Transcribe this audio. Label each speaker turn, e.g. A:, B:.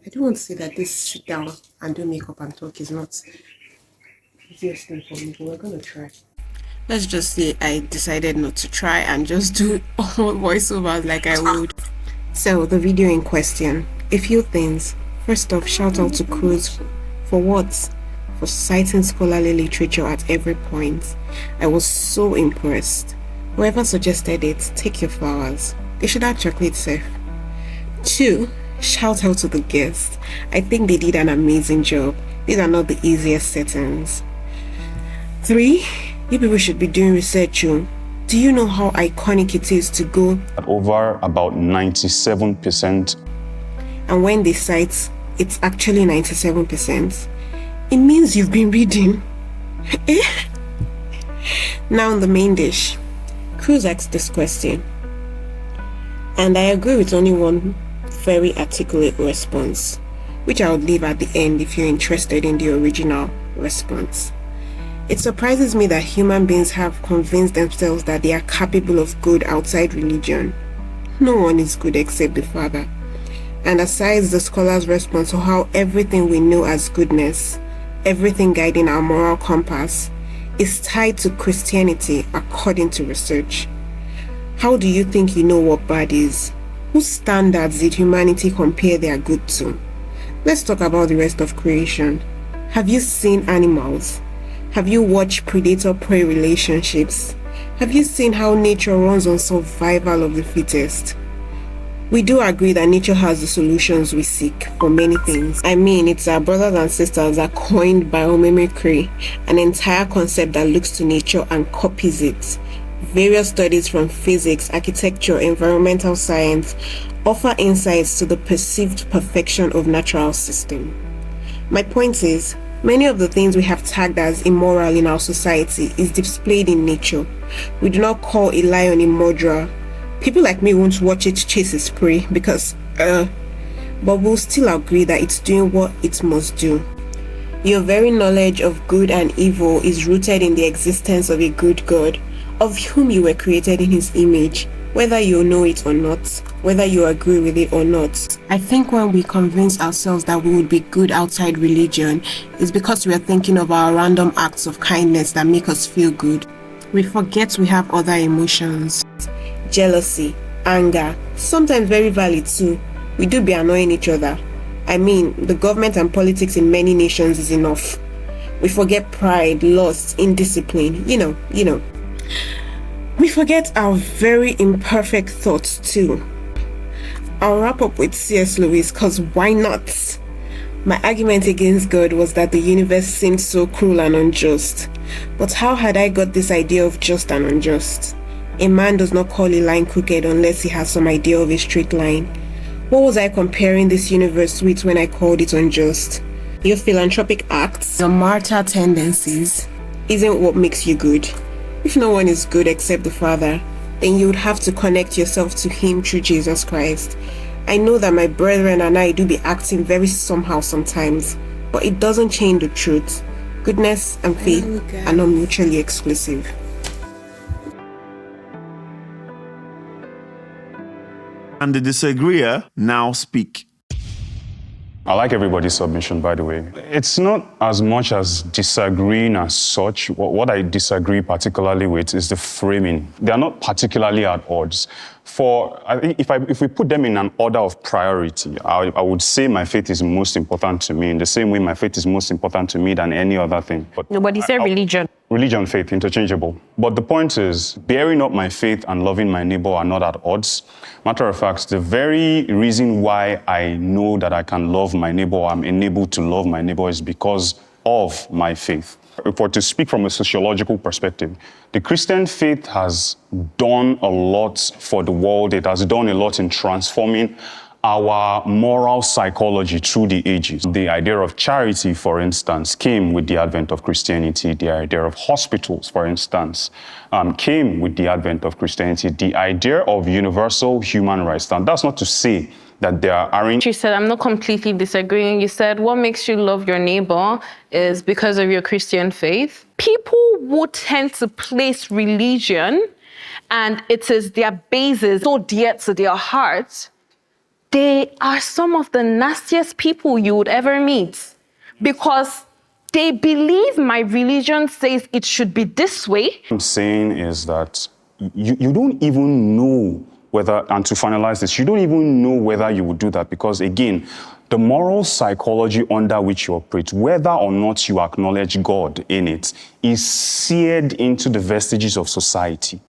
A: I don't want to say that this sit down and do makeup and talk is not the easiest thing for me, but we're gonna try. Let's just say I decided not to try and just do all voiceovers like I would. So, the video in question, a few things. First off, shout out to Cruz. For what? For citing scholarly literature at every point. I was so impressed. Whoever suggested it, take your flowers. They should have chocolate safe. 2. Shout out to the guests. I think they did an amazing job. These are not the easiest settings. 3. You people should be doing research too. Do you know how iconic it is to go
B: over about 97%?
A: And when they cite it's actually 97%, it means you've been reading. Now on the main dish, Cruz asked this question, and I agree with only one very articulate response, which I would leave at the end if you're interested in the original response. It surprises me that human beings have convinced themselves that they are capable of good outside religion. No one is good except the Father. And aside the scholar's response to how everything we know as goodness, everything guiding our moral compass, is tied to Christianity according to research. How do you think you know what bad is? Whose standards did humanity compare their good to? Let's talk about the rest of creation. Have you seen animals? Have you watched predator-prey relationships? Have you seen how nature runs on survival of the fittest? We do agree that nature has the solutions we seek for many things. I mean, it's our brothers and sisters that coined biomimicry, an entire concept that looks to nature and copies it. Various studies from physics, architecture, environmental science offer insights to the perceived perfection of natural system. My point is, many of the things we have tagged as immoral in our society is displayed in nature. We do not call a lion a murderer. People like me won't watch it chase its prey because, but we'll still agree that it's doing what it must do. Your very knowledge of good and evil is rooted in the existence of a good God, of whom you were created in his image, whether you know it or not, whether you agree with it or not. I think when we convince ourselves that we would be good outside religion, it's because we are thinking of our random acts of kindness that make us feel good. We forget we have other emotions. Jealousy, anger, sometimes very valid too. We do be annoying each other. I mean, the government and politics in many nations is enough. We forget pride, lust, indiscipline, you know. We forget our very imperfect thoughts too. I'll wrap up with C.S. Lewis, cause why not? My argument against God was that the universe seemed so cruel and unjust. But how had I got this idea of just and unjust? A man does not call a line crooked unless he has some idea of a straight line. What was I comparing this universe with when I called it unjust? Your philanthropic acts, your martyr tendencies, isn't what makes you good. If no one is good except the Father, then you would have to connect yourself to him through Jesus Christ. I know that my brethren and I do be acting very somehow sometimes, but it doesn't change the truth. Goodness and faith are not mutually exclusive.
C: And the disagreeer now speak.
B: I like everybody's submission, by the way. It's not as much as disagreeing as such. What I disagree particularly with is the framing. They are not particularly at odds. If we put them in an order of priority, I would say my faith is most important to me in the same way my faith is most important to me than any other thing. But
D: nobody said religion.
B: Religion, faith, interchangeable. But the point is, bearing up my faith and loving my neighbor are not at odds. Matter of fact, the very reason why I know that I can love my neighbor, I'm enabled to love my neighbor, is because of my faith. If we're to speak from a sociological perspective, the Christian faith has done a lot for the world. It has done a lot in transforming our moral psychology through the ages. The idea of charity, for instance, came with the advent of Christianity. The idea of hospitals, for instance, came with the advent of Christianity. The idea of universal human rights. And that's not to say that there aren't...
D: You said, I'm not completely disagreeing. You said, what makes you love your neighbor is because of your Christian faith. People would tend to place religion, and it is their basis so dear to their hearts. they are some of the nastiest people you would ever meet, because they believe my religion says it should be this way.
B: What I'm saying is that you don't even know whether, and to finalize this, you don't even know whether you would do that, because again, the moral psychology under which you operate, whether or not you acknowledge God in it, is seared into the vestiges of society.